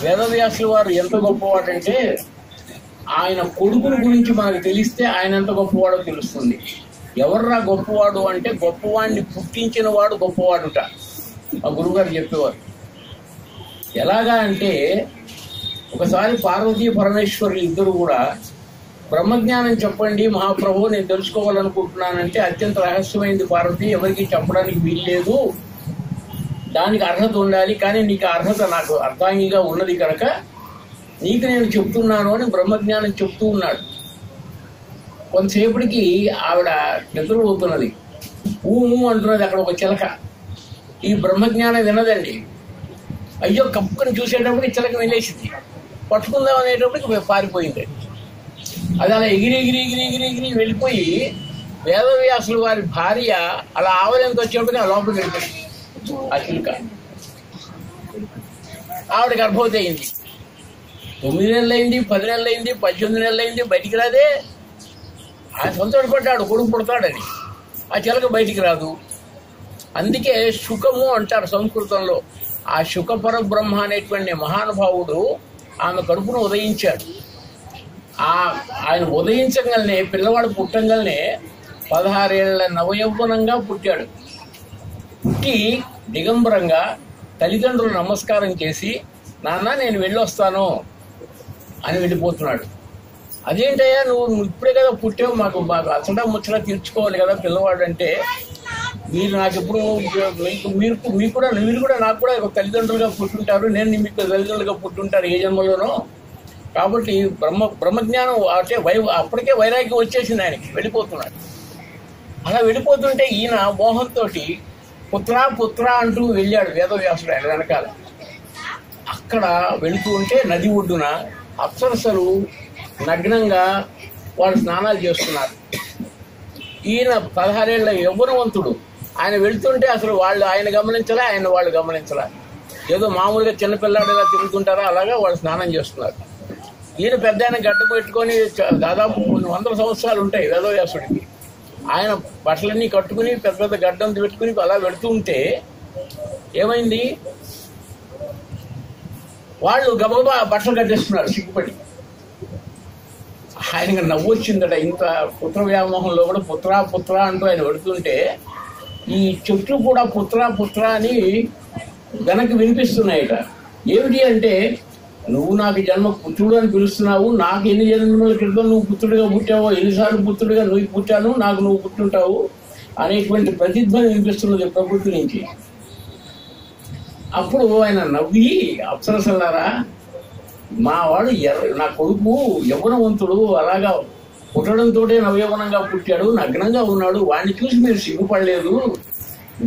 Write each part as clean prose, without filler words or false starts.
వేదవ్యాసుల వారు ఎంత గొప్పవాడంటే ఆయన కొడుకుల గురించి మనకు తెలిస్తే ఆయన ఎంత గొప్పవాడో తెలుస్తుంది. ఎవర్రా గొప్పవాడు అంటే గొప్పవాడిని పుట్టించిన వాడు గొప్పవాడుట మా గురువుగారు చెప్పేవారు. ఎలాగా అంటే ఒకసారి పార్వతీ పరమేశ్వరులు ఇద్దరు కూడా బ్రహ్మజ్ఞానం చెప్పండి మహాప్రభు, నేను తెలుసుకోవాలనుకుంటున్నానంటే అత్యంత రహస్యమైంది పార్వతి, ఎవరికి చెప్పడానికి వీల్లేదు, దానికి అర్హత ఉండాలి, కానీ నీకు అర్హత నాకు అర్థాంగిగా ఉన్నది కనుక నీకు నేను చెప్తున్నాను అని బ్రహ్మజ్ఞానం చెప్తూ ఉన్నాడు. కొంతసేపటికి ఆవిడ నిద్రపోతున్నది, ఊ అంటున్నది అక్కడ ఒక చిలక. ఈ బ్రహ్మజ్ఞానం వినదండి. అయ్యో కప్పుకొని చూసేటప్పటికి చిలక వెళ్ళేసింది, పట్టుకుందాం అనేటప్పటికి పారిపోయింది. అది అలా ఎగిరి ఎగిరి ఎగిరి ఎగిరి ఎగిరి వెళ్ళిపోయి వేదవ్యాసుల వారి భార్య అలా ఆవలింత వచ్చేప్పటికి ఆ లోపలికి వెళ్ళిపోయింది ఆ చిలుక. ఆవిడ గర్భవతి అయింది. 9 నెలలైంది, 10 నెలలైంది, 18 నెలలైంది, బయటికి రాదే. ఆ సంతోషపడ్డాడు కొడుకు పుడతాడని. ఆ చిలక బయటికి రాదు. అందుకే శుకము అంటారు సంస్కృతంలో. ఆ శుక పరబ్రహ్మ అనేటువంటి మహానుభావుడు ఆమె కడుపును ఉదయించాడు. ఆయన ఉదయించగలనే పిల్లవాడు పుట్టంగానే 16 ఏళ్ల నవయౌవనంగా పుట్టాడు. పుట్టి దిగంబరంగా తల్లిదండ్రులు నమస్కారం చేసి, నాన్న నేను వెళ్ళొస్తాను అని వెళ్ళిపోతున్నాడు. అదేంటయ్యా నువ్వు ఇప్పుడే కదా పుట్టావు, మాకు అసడా ముచ్చట తీర్చుకోవాలి కదా పిల్లవాడు అంటే, మీరు నాకు ఎప్పుడు మీరు కూడా నాకు కూడా తల్లిదండ్రులుగా పుట్టుంటారు, నేను మీకు తల్లిదండ్రులుగా పుట్టుంటారు ఏ జన్మలోనో, కాబట్టి బ్రహ్మజ్ఞానం అంటే అప్పటికే వైరాగ్యం వచ్చేసింది ఆయనకి, వెళ్ళిపోతున్నాడు. అలా వెళ్ళిపోతుంటే ఈయన మోహంతో పుత్ర పుత్ర అంటూ వెళ్ళాడు వేదవ్యాసుడు ఆయన వెనకాల. అక్కడ వెళుతూ ఉంటే నది ఒడ్డున అప్సరసలు నగ్నంగా వాళ్ళు స్నానాలు చేస్తున్నారు. ఈయన 16 ఏళ్ల యవ్వనవంతుడు. ఆయన వెళుతుంటే అసలు ఆయన గమనించలే, వాళ్ళు గమనించలే. ఏదో మామూలుగా చిన్నపిల్లాడిగా తిరుగుతుంటారా అలాగా వాళ్ళు స్నానం చేస్తున్నారు. ఈయన పెద్ద ఆయన గడ్డ పెట్టుకొని దాదాపు కొన్ని 100 సంవత్సరాలు ఉంటాయి వేదవ్యాసుడికి. ఆయన బట్టలన్నీ కట్టుకుని పెద్ద పెద్ద గడ్డం పెట్టుకుని అలా వెళుతూ ఉంటే ఏమైంది, వాళ్ళు గబగబా బట్టలు కట్టేస్తున్నారు సిగ్గుపడి. ఆయనకు నవ్వు వచ్చిందట. ఇంత పుత్ర వ్యామోహంలో కూడా పుత్ర పుత్ర అంటూ ఆయన వెళుతుంటే ఈ చెట్లు కూడా పుత్ర పుత్ర అని వెనక్కి వినిపిస్తున్నాయట. ఏమిటి అంటే, నువ్వు నాకు జన్మ పుత్రుడు అని పిలుస్తున్నావు, నాకు ఎన్ని జన్మల క్రితం నువ్వు పుత్రుడిగా పుట్టావో, ఎన్నిసార్లు పుత్రుడిగా నువ్వు పుట్టాను, నాకు నువ్వు పుట్టుంటావు అనేటువంటి ప్రతిధ్వని వినిపిస్తున్నది ప్రకృతి నుంచి. అప్పుడు ఆయన నవ్వి, అప్సరసలారా, మా వాడు నా కొడుకు యవ్వనవంతుడు, అలాగా పుట్టడంతో నవయవనంగా పుట్టాడు, నగ్నంగా ఉన్నాడు, వాడిని చూసి మీరు సిగ్గుపడలేదు.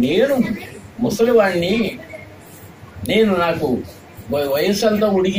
నేను ముసలివాడిని, నాకు వయస్సు అంతా ఉడికి